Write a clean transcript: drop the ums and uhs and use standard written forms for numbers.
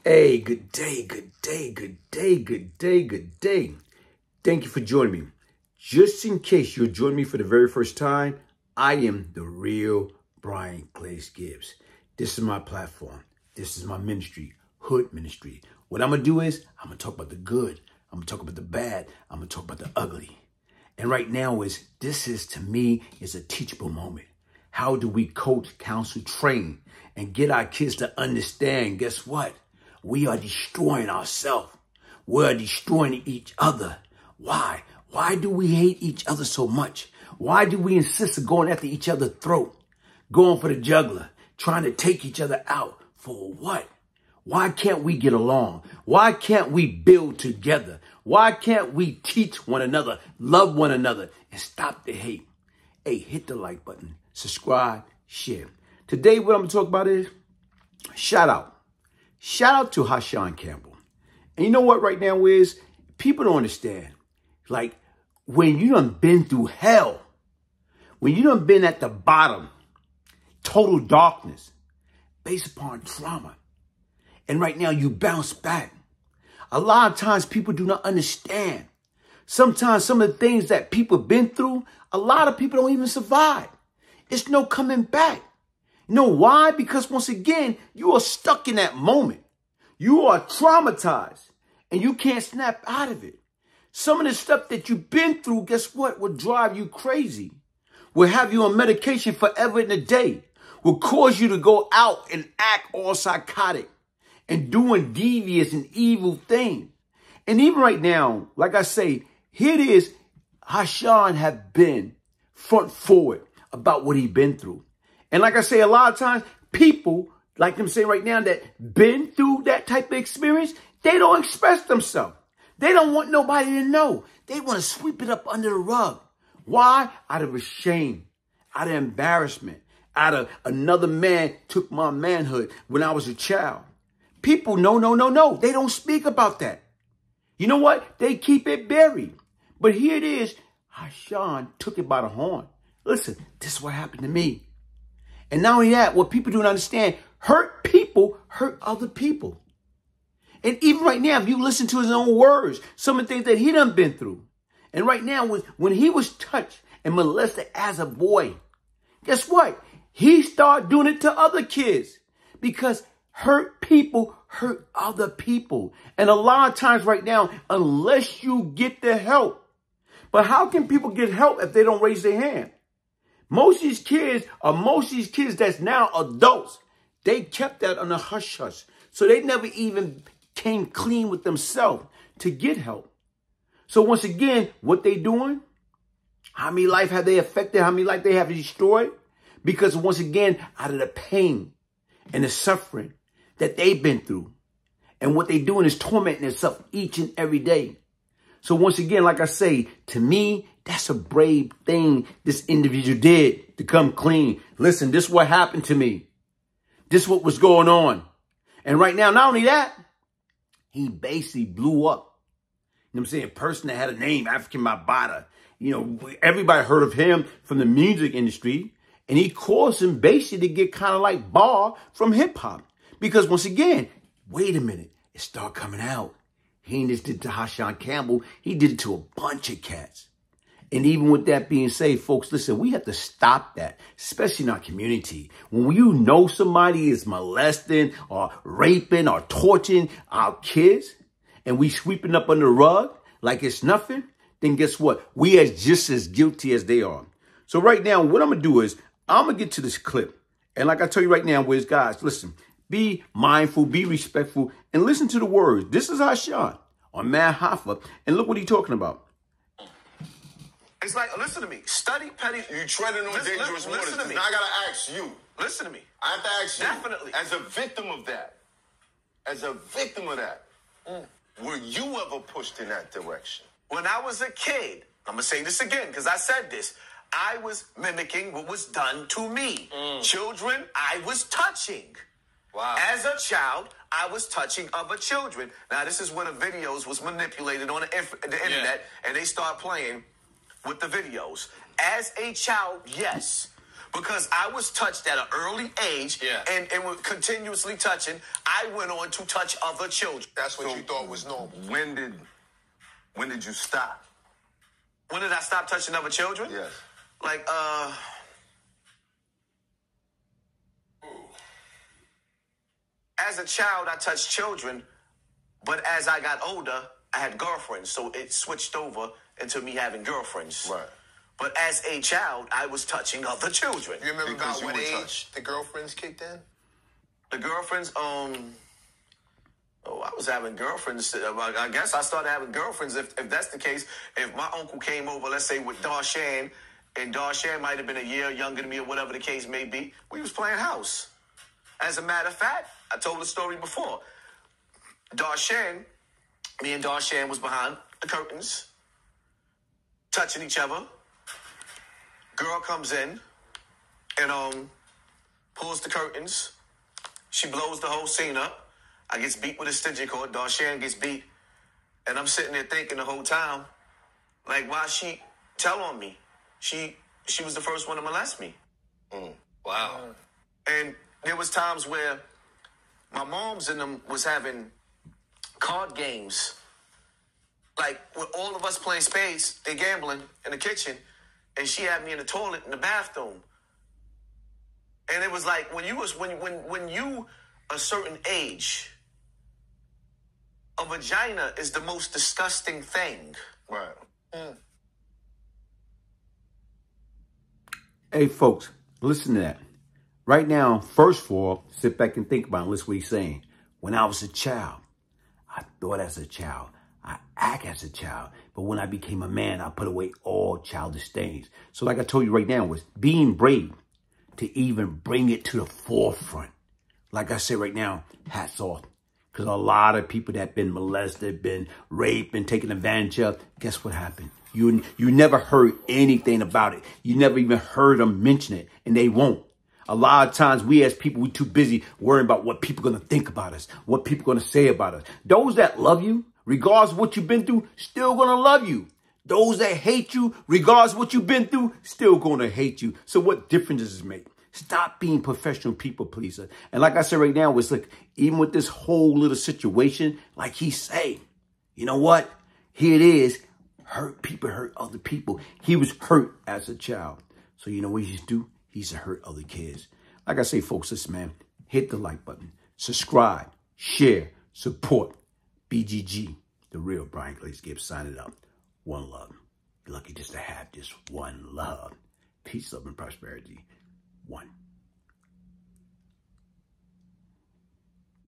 Hey, good day, good day, good day, good day, good day. Thank you for joining me. Just in case you're joining me for the very first time, I am the real Bryant Glaze Gibbs. This is my platform. This is my ministry, hood ministry. What I'm going to do is I'm going to talk about the good. I'm going to talk about the bad. I'm going to talk about the ugly. And right now this is to me is a teachable moment. How do we coach, counsel, train, and get our kids to understand, guess what? We are destroying ourselves. We are destroying each other. Why? Why do we hate each other so much? Why do we insist on going after each other's throat? Going for the jugular, trying to take each other out. For what? Why can't we get along? Why can't we build together? Why can't we teach one another, love one another, and stop the hate? Hey, hit the like button, subscribe, share. Today, what I'm going to talk about is shout out. Shout out to Hashan Campbell. And you know what right now is? People don't understand. Like, when you done been through hell, when you done been at the bottom, total darkness, based upon trauma, and right now you bounce back. A lot of times people do not understand. Sometimes some of the things that people have been through, a lot of people don't even survive. It's no coming back. You know why? Because once again, you are stuck in that moment. You are traumatized and you can't snap out of it. Some of the stuff that you've been through, guess what? Will drive you crazy. Will have you on medication forever and a day. Will cause you to go out and act all psychotic and doing devious and evil things. And even right now, like I say, here it is, Hashan have been front forward about what he's been through. And like I say, a lot of times, people, like I'm saying right now, that been through that type of experience, they don't express themselves. They don't want nobody to know. They want to sweep it up under the rug. Why? Out of a shame, out of embarrassment, out of another man took my manhood when I was a child. People, no. They don't speak about that. You know what? They keep it buried. But here it is. Hashan took it by the horn. Listen, this is what happened to me. And not only that, what people don't understand, hurt people hurt other people. And even right now, if you listen to his own words, some of the things that he done been through. And right now, when he was touched and molested as a boy, guess what? He started doing it to other kids because hurt people hurt other people. And a lot of times right now, unless you get the help. But how can people get help if they don't raise their hand? Most of these kids that's now adults, they kept that on the hush-hush. So they never even came clean with themselves to get help. So once again, what they doing? How many life have they affected? How many life they have destroyed? Because once again, out of the pain and the suffering that they've been through. And what they doing is tormenting themselves each and every day. So once again, like I say, to me, that's a brave thing this individual did to come clean. Listen, this is what happened to me. This is what was going on. And right now, not only that, he basically blew up. You know what I'm saying? A person that had a name, African Bambaataa. You know, everybody heard of him from the music industry. And he caused him basically to get kind of like barred from hip hop. Because once again, wait a minute, it started coming out. He ain't just did it to Hashan Campbell. He did it to a bunch of cats. And even with that being said, folks, listen, we have to stop that, especially in our community. When you know somebody is molesting or raping or torturing our kids and we sweeping up under the rug like it's nothing, then guess what? We are just as guilty as they are. So right now, what I'm going to do is I'm going to get to this clip. And like I tell you right now, guys, listen, be mindful, be respectful, and listen to the words. This is Hashan on Mad Hoffa, and look what he's talking about. It's like, listen to me. Study petty. You treading on dangerous waters. Listen to me. Now I gotta ask you. Listen to me. I have to ask you. Definitely. As a victim of that, were you ever pushed in that direction? When I was a kid, I'm gonna say this again because I said this. I was mimicking what was done to me. Children, I was touching. Wow. As a child, I was touching other children. Now, this is when the videos was manipulated on the internet, and they start playing with the videos. As a child, yes. Because I was touched at an early age, Yeah. and was continuously touching. I went on to touch other children. That's what you thought was normal. When did you stop? When did I stop touching other children? Yes. Like, as a child, I touched children, but as I got older, I had girlfriends, so it switched over into me having girlfriends. Right. But as a child, I was touching other children. You remember Because about what you were age touched. the girlfriends kicked in? The girlfriends, I was having girlfriends. I guess I started having girlfriends if that's the case. If my uncle came over, let's say with Darshan, and Darshan might have been a year younger than me or whatever the case may be, we was playing house. As a matter of fact, I told the story before. Darshan, me and Darshan was behind the curtains, touching each other. Girl comes in and pulls the curtains. She blows the whole scene up. I gets beat with a stitching cord. Darshan gets beat. And I'm sitting there thinking the whole time, like, why she tell on me? She was the first one to molest me. Wow. And there was times where my moms and them was having card games. Like, with all of us playing spades, they gambling in the kitchen, and she had me in the toilet in the bathroom. And it was like, when you a certain age, a vagina is the most disgusting thing. Right. Hey, folks, listen to that. Right now, first of all, sit back and think about it. Listen to what he's saying. When I was a child, I thought as a child. I act as a child. But when I became a man, I put away all childish things. So like I told you right now, was being brave to even bring it to the forefront. Like I said right now, hats off. Because a lot of people that been molested, been raped, been taken advantage of, guess what happened? You never heard anything about it. You never even heard them mention it, and they won't. A lot of times we as people, we're too busy worrying about what people are going to think about us, what people are going to say about us. Those that love you, regardless of what you've been through, still going to love you. Those that hate you, regardless of what you've been through, still going to hate you. So what difference does it make? Stop being professional people pleaser. And like I said right now, it's like, even with this whole little situation, like he say, you know what? Here it is. Hurt people hurt other people. He was hurt as a child. So you know what he used to do? He used to hurt other kids. Like I say, folks, listen, man, hit the like button, subscribe, share, support. BGG, the real Bryant Glaze Gibbs, signing up. One love. You're lucky just to have just one love. Peace, love, and prosperity. One.